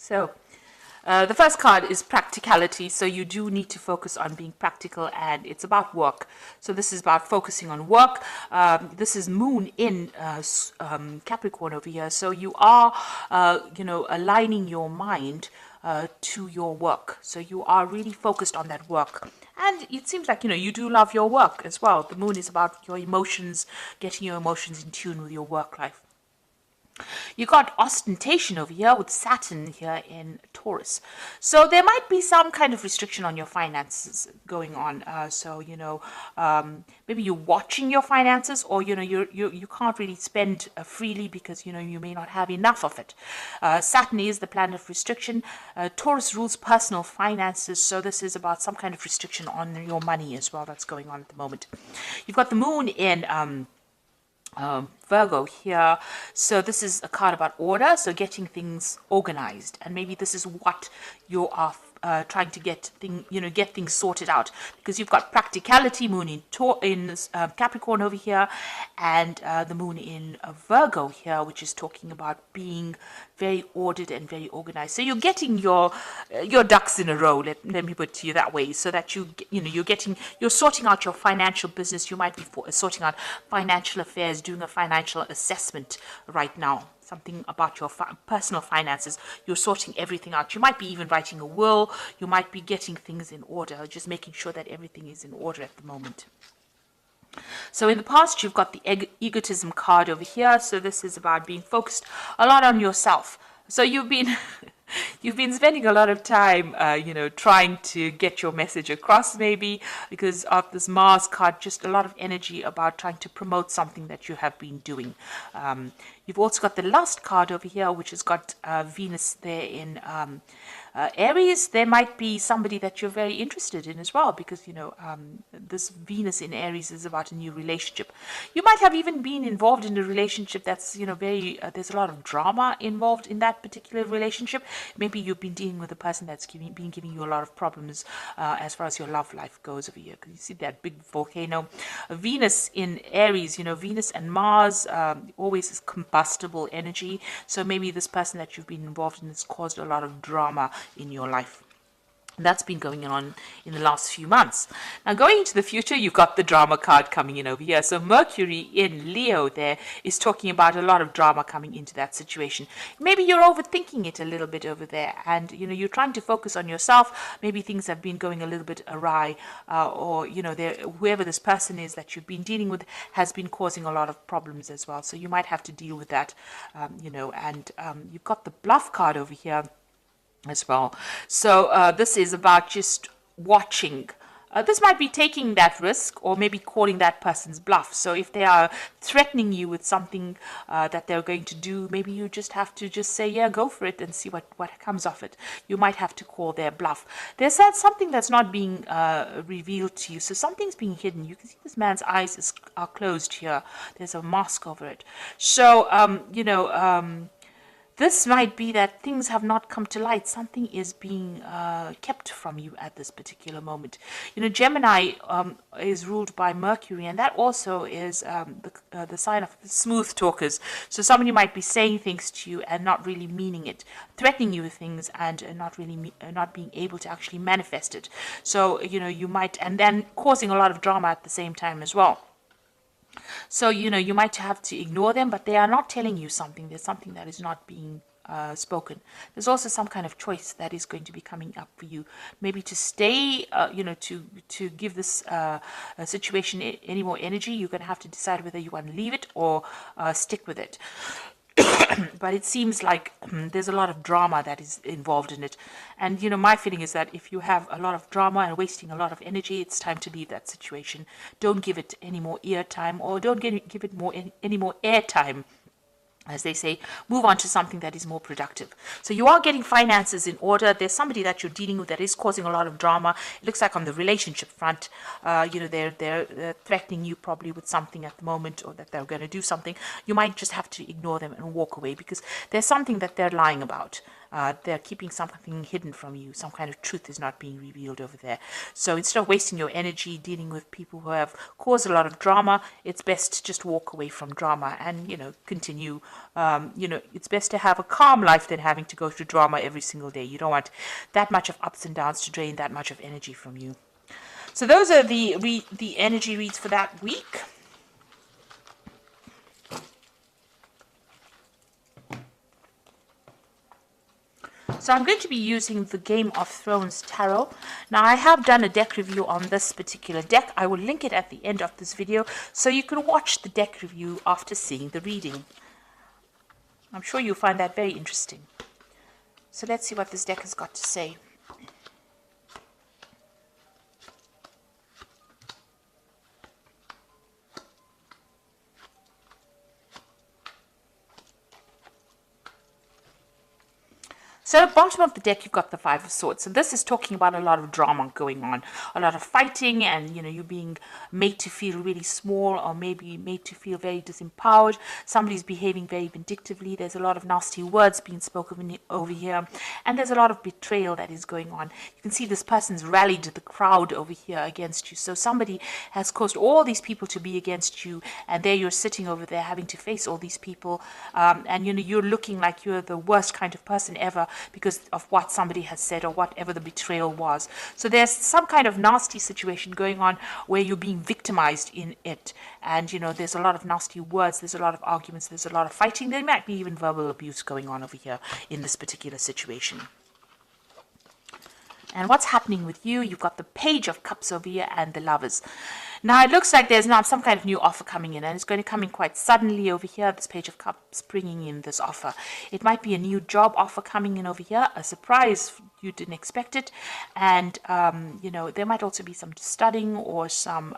So the first card is practicality. So you do need to focus on being practical, and it's about work. So this is about focusing on work. This is Moon in Capricorn over here. So you are, aligning your mind to your work. So you are really focused on that work. And it seems like, you do love your work as well. The moon is about your emotions, getting your emotions in tune with your work life. You got ostentation over here with Saturn here in Taurus. So there might be some kind of restriction on your finances going on. Maybe you're watching your finances, or, you can't really spend freely because, you may not have enough of it. Saturn is the planet of restriction. Taurus rules personal finances. So this is about some kind of restriction on your money as well that's going on at the moment. You've got the moon in Virgo here. So this is a card about order, so getting things organized, and maybe this is what you are trying to get things sorted out, because you've got practicality, moon in Capricorn over here, and the moon in Virgo here, which is talking about being very ordered and very organized. So you're getting your ducks in a row. Let me put it to you that way, so that you're sorting out your financial business. You might be sorting out financial affairs, doing a financial assessment right now. Something about your personal finances. You're sorting everything out. You might be even writing a will. You might be getting things in order, just making sure that everything is in order at the moment. So in the past, you've got the egotism card over here. So this is about being focused a lot on yourself. So you've been spending a lot of time, trying to get your message across, maybe because of this Mars card, just a lot of energy about trying to promote something that you have been doing. You've also got the Lust card over here, which has got Venus there in Aries. There might be somebody that you're very interested in as well, because this Venus in Aries is about a new relationship. You might have even been involved in a relationship that's there's a lot of drama involved in that particular relationship. Maybe you've been dealing with a person that's been giving you a lot of problems as far as your love life goes over here, because you see that big volcano. Venus in Aries, Venus and Mars always is combustible energy. So maybe this person that you've been involved in has caused a lot of drama in your life. That's been going on in the last few months. Now, going into the future, you've got the drama card coming in over here. So Mercury in Leo there is talking about a lot of drama coming into that situation. Maybe you're overthinking it a little bit over there, and you're trying to focus on yourself. Maybe things have been going a little bit awry, or whoever this person is that you've been dealing with has been causing a lot of problems as well. So you might have to deal with that, and you've got the bluff card over here as well. So this is about just watching. This might be taking that risk, or maybe calling that person's bluff. So if they are threatening you with something that they're going to do, maybe you just have to just say, yeah, go for it, and see what comes of it. You might have to call their bluff. There's something that's not being revealed to you. So something's being hidden. You can see this man's eyes are closed here. There's a mask over it. So, this might be that things have not come to light. Something is being kept from you at this particular moment. Gemini is ruled by Mercury, and that also is the sign of smooth talkers. So somebody might be saying things to you and not really meaning it, threatening you with things, and not being able to actually manifest it. So you might, and then causing a lot of drama at the same time as well. So, you might have to ignore them, but they are not telling you something. There's something that is not being spoken. There's also some kind of choice that is going to be coming up for you. Maybe to stay, to give this situation any more energy, you're going to have to decide whether you want to leave it or stick with it. But it seems like there's a lot of drama that is involved in it. And, my feeling is that if you have a lot of drama and wasting a lot of energy, it's time to leave that situation. Don't give it any more ear time, or don't give it any more air time. As they say, move on to something that is more productive. So you are getting finances in order. There's somebody that you're dealing with that is causing a lot of drama. It looks like on the relationship front, they're threatening you probably with something at the moment, or that they're going to do something. You might just have to ignore them and walk away, because there's something that they're lying about. They're keeping something hidden from you. Some kind of truth is not being revealed over there. So instead of wasting your energy dealing with people who have caused a lot of drama, it's best to just walk away from drama and, continue. It's best to have a calm life than having to go through drama every single day. You don't want that much of ups and downs to drain that much of energy from you. So those are the energy reads for that week. So I'm going to be using the Game of Thrones Tarot. Now I have done a deck review on this particular deck. I will link it at the end of this video so you can watch the deck review after seeing the reading. I'm sure you'll find that very interesting. So let's see what this deck has got to say. So at the bottom of the deck, you've got the Five of Swords. So this is talking about a lot of drama going on, a lot of fighting, and you being made to feel really small, or maybe made to feel very disempowered. Somebody's behaving very vindictively. There's a lot of nasty words being spoken over here, and there's a lot of betrayal that is going on. You can see this person's rallied the crowd over here against you. So somebody has caused all these people to be against you, and there you're sitting over there having to face all these people, and you're looking like you're the worst kind of person ever, because of what somebody has said or whatever the betrayal was. So there's some kind of nasty situation going on where you're being victimized in it. And, there's a lot of nasty words, there's a lot of arguments, there's a lot of fighting. There might be even verbal abuse going on over here in this particular situation. And what's happening with you? You've got the Page of Cups over here and the Lovers. Now, it looks like there's now some kind of new offer coming in, and it's going to come in quite suddenly over here, this Page of Cups bringing in this offer. It might be a new job offer coming in over here, a surprise, you didn't expect it, and, there might also be some studying or some,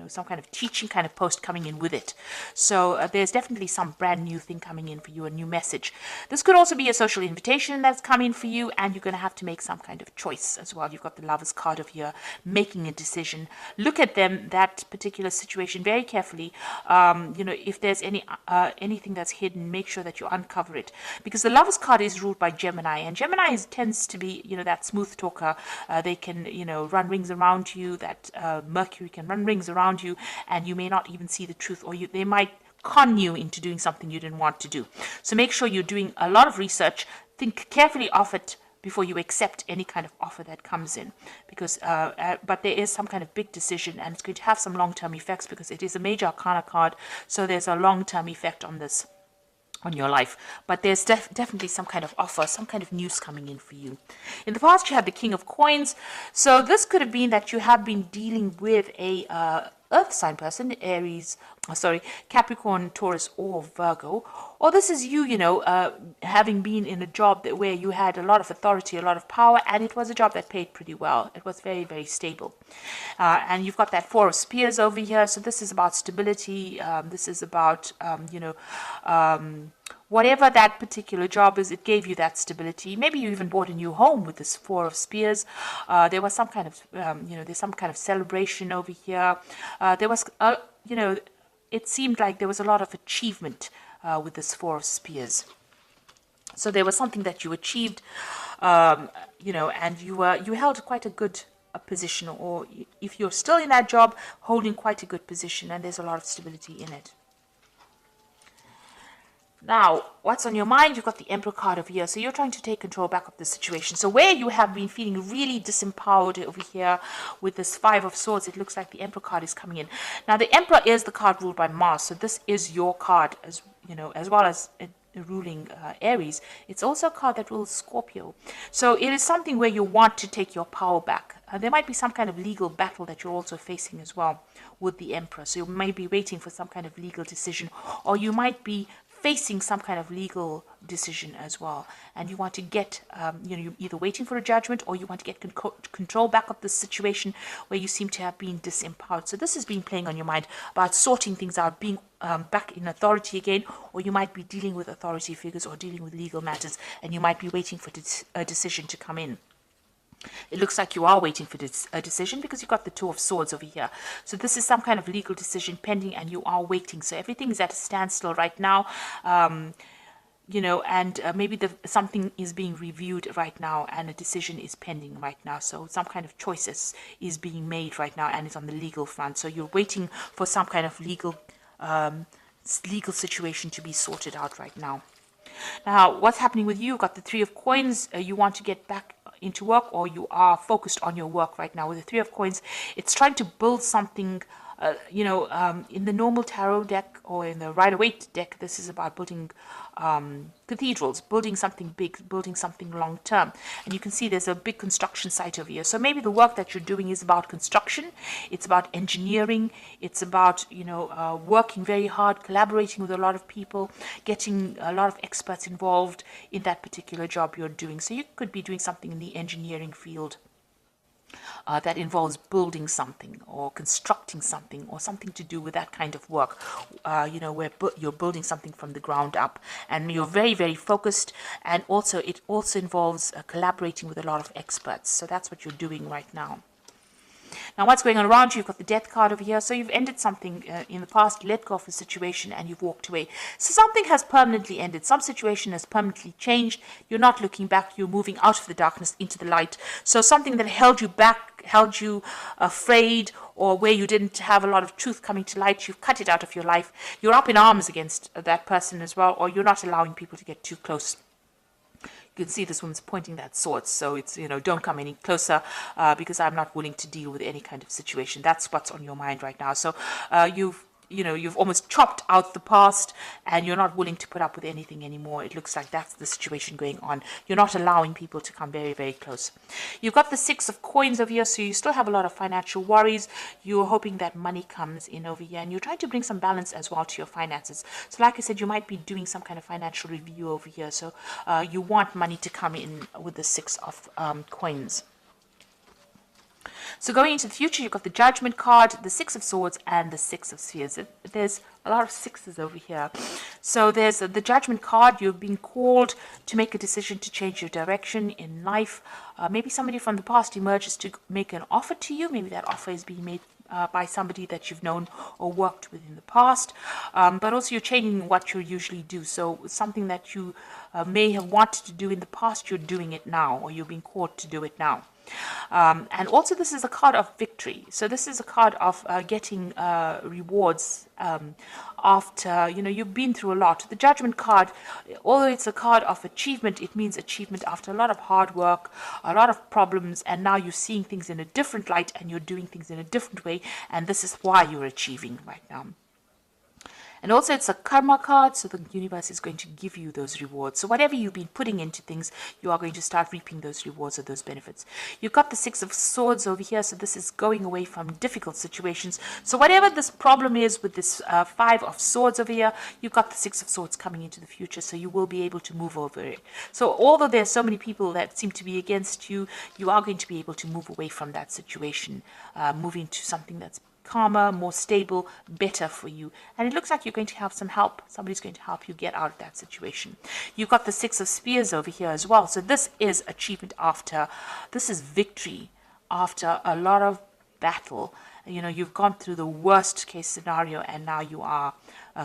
some kind of teaching kind of post coming in with it. So there's definitely some brand new thing coming in for you, a new message. This could also be a social invitation that's coming for you, and you're going to have to make some kind of choice as well. You've got the Lovers card over here, making a decision. Look at that particular situation very carefully. If there's anything that's hidden, make sure that you uncover it, because the Lovers card is ruled by Gemini, and Gemini tends to be that smooth talker. They can run rings around you. That Mercury can run rings around you, and you may not even see the truth, or they might con you into doing something you didn't want to do. So make sure you're doing a lot of research. Think carefully of it before you accept any kind of offer that comes in, because but there is some kind of big decision, and it's going to have some long-term effects because it is a major arcana card, so there's a long-term effect on this, on your life. But there's definitely some kind of offer, some kind of news coming in for you. In the past, you had the King of Coins, so this could have been that you have been dealing with a earth sign person, Capricorn, Taurus, or Virgo. Or this is you, having been in a job where you had a lot of authority, a lot of power, and it was a job that paid pretty well. It was very, very stable. And you've got that Four of Spears over here. So this is about stability. This is about, whatever that particular job is, it gave you that stability. Maybe you even bought a new home with this Four of Spears. There was some kind of, there's some kind of celebration over here. There was, it seemed like there was a lot of achievement with this Four of Spears. So there was something that you achieved, and you held quite a good position, or if you're still in that job, holding quite a good position, and there's a lot of stability in it. Now, what's on your mind? You've got the Emperor card over here. So you're trying to take control back of the situation. So where you have been feeling really disempowered over here with this Five of Swords, it looks like the Emperor card is coming in. Now, the Emperor is the card ruled by Mars. So this is your card, as well as ruling Aries. It's also a card that rules Scorpio. So it is something where you want to take your power back. There might be some kind of legal battle that you're also facing as well with the Emperor. So you may be waiting for some kind of legal decision, or you might be facing some kind of legal decision as well, and you want to get, you're either waiting for a judgment, or you want to get control back of the situation where you seem to have been disempowered. So this has been playing on your mind about sorting things out, being back in authority again, or you might be dealing with authority figures or dealing with legal matters, and you might be waiting for a decision to come in. It looks like you are waiting for a decision because you've got the Two of Swords over here. So this is some kind of legal decision pending, and you are waiting. So everything is at a standstill right now. and maybe something is being reviewed right now and a decision is pending right now. So some kind of choices is being made right now and it's on the legal front. So you're waiting for some kind of legal situation to be sorted out right now. Now, what's happening with you? You've got the Three of Coins. You want to get back into work, or you are focused on your work right now. With the Three of Coins, it's trying to build something. In the normal tarot deck or in the Rider-Waite deck, this is about building cathedrals, building something big, building something long term. And you can see there's a big construction site over here. So maybe the work that you're doing is about construction. It's about engineering. It's about, working very hard, collaborating with a lot of people, getting a lot of experts involved in that particular job you're doing. So you could be doing something in the engineering field. That involves building something or constructing something or something to do with that kind of work, where you're building something from the ground up and you're very, very focused. And also it also involves collaborating with a lot of experts. So that's what you're doing right now. Now, what's going on around you? You've got the Death card over here. So you've ended something in the past, let go of a situation, and you've walked away. So something has permanently ended. Some situation has permanently changed. You're not looking back. You're moving out of the darkness into the light. So something that held you back, held you afraid, or where you didn't have a lot of truth coming to light, you've cut it out of your life. You're up in arms against that person as well, or you're not allowing people to get too close. You can see this woman's pointing that sword, so it's, don't come any closer because I'm not willing to deal with any kind of situation. That's what's on your mind right now. So you've almost chopped out the past and you're not willing to put up with anything anymore. It looks like that's the situation going on. You're not allowing people to come very, very close. You've got the Six of Coins over here, so you still have a lot of financial worries. You're hoping that money comes in over here and you're trying to bring some balance as well to your finances. So like I said, you might be doing some kind of financial review over here. So you want money to come in with the Six of Coins. So going into the future, you've got the Judgment card, the Six of Swords, and the Six of Spheres. There's a lot of sixes over here. So there's the Judgment card. You've been called to make a decision to change your direction in life. Maybe somebody from the past emerges to make an offer to you. Maybe that offer is being made by somebody that you've known or worked with in the past. But also you're changing what you usually do. So something that you may have wanted to do in the past, you're doing it now, or you're being called to do it now. And also this is a card of victory. So this is a card of getting rewards after, you've been through a lot. The Judgment card, although it's a card of achievement, it means achievement after a lot of hard work, a lot of problems, and now you're seeing things in a different light and you're doing things in a different way, and this is why you're achieving right now. And also it's a karma card, so the universe is going to give you those rewards. So whatever you've been putting into things, you are going to start reaping those rewards or those benefits. You've got the Six of Swords over here, so this is going away from difficult situations. So whatever this problem is with this Five of Swords over here, you've got the Six of Swords coming into the future, so you will be able to move over it. So although there's so many people that seem to be against you, you are going to be able to move away from that situation, moving to something that's calmer, more stable, better for you. And it looks like you're going to have some help. Somebody's going to help you get out of that situation. You've got the Six of Spears over here as well. So this is achievement after, this is victory after a lot of battle. You've gone through the worst case scenario and now you are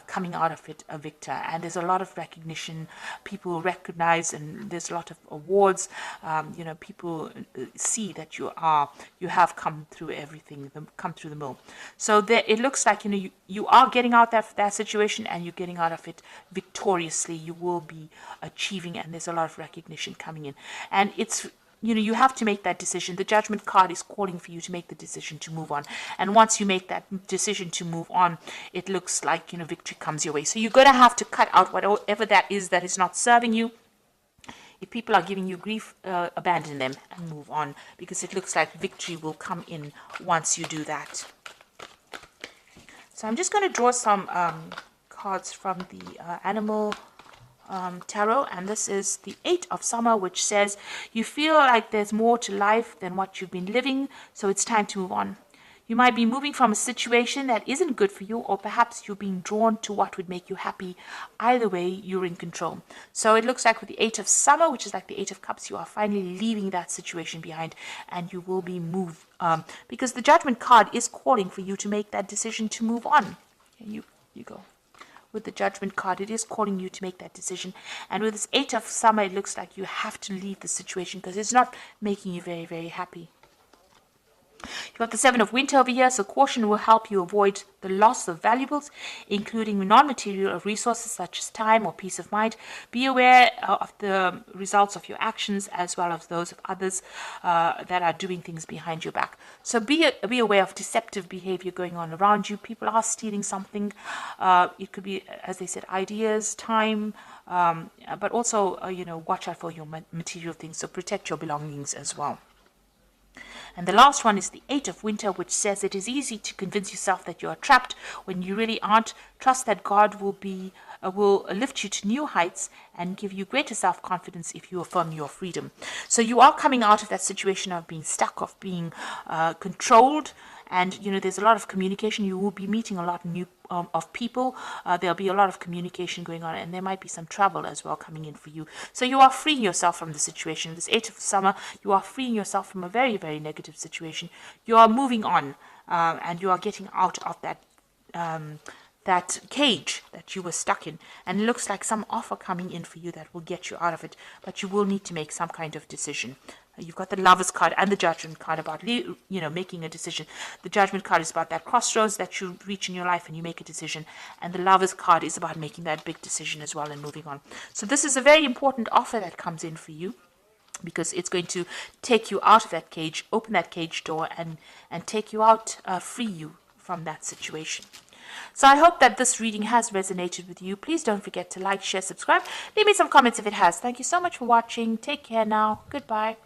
coming out of it a victor. And there's a lot of recognition. People recognize, and there's a lot of awards. People see that you have come through everything, come through the mill. So it looks like you are getting out of that situation and you're getting out of it victoriously. You will be achieving, and there's a lot of recognition coming in. And it's you have to make that decision. The Judgment card is calling for you to make the decision to move on. And once you make that decision to move on, it looks like, victory comes your way. So you're going to have to cut out whatever that is not serving you. If people are giving you grief, abandon them and move on, because it looks like victory will come in once you do that. So I'm just going to draw some cards from the Animal Tarot, and this is the Eight of Summer, which says you feel like there's more to life than what you've been living, so it's time to move on. You might be moving from a situation that isn't good for you, or perhaps you're being drawn to what would make you happy. Either way, you're in control. So it looks like with the Eight of Summer, which is like the Eight of Cups, you are finally leaving that situation behind and you will be moved, because the Judgment card is calling for you to make that decision to move on. And you go. with the Judgment card. It is calling you to make that decision. And with this 8 of Summer, it looks like you have to leave the situation because it's not making you very, very happy. You've got the 7 of Winter over here, so caution will help you avoid the loss of valuables, including non-material resources such as time or peace of mind. Be aware of the results of your actions as well as those of others that are doing things behind your back. So be aware of deceptive behavior going on around you. People are stealing something. It could be, as they said, ideas, time, but also, watch out for your material things. So protect your belongings as well. And the last one is the 8 of Winter, which says it is easy to convince yourself that you are trapped when you really aren't. Trust that God will lift you to new heights and give you greater self-confidence if you affirm your freedom. So you are coming out of that situation of being stuck, of being controlled. And, there's a lot of communication. You will be meeting a lot of people. There'll be a lot of communication going on, and there might be some travel as well coming in for you. So you are freeing yourself from the situation. This 8 of Summer, you are freeing yourself from a very, very negative situation. You are moving on, and you are getting out of that cage that you were stuck in. And it looks like some offer coming in for you that will get you out of it, but you will need to make some kind of decision. You've got the Lovers card and the Judgment card about, making a decision. The Judgment card is about that crossroads that you reach in your life and you make a decision. And the Lovers card is about making that big decision as well and moving on. So this is a very important offer that comes in for you, because it's going to take you out of that cage, open that cage door, and take you out, free you from that situation. So I hope that this reading has resonated with you. Please don't forget to like, share, subscribe. Leave me some comments if it has. Thank you so much for watching. Take care now. Goodbye.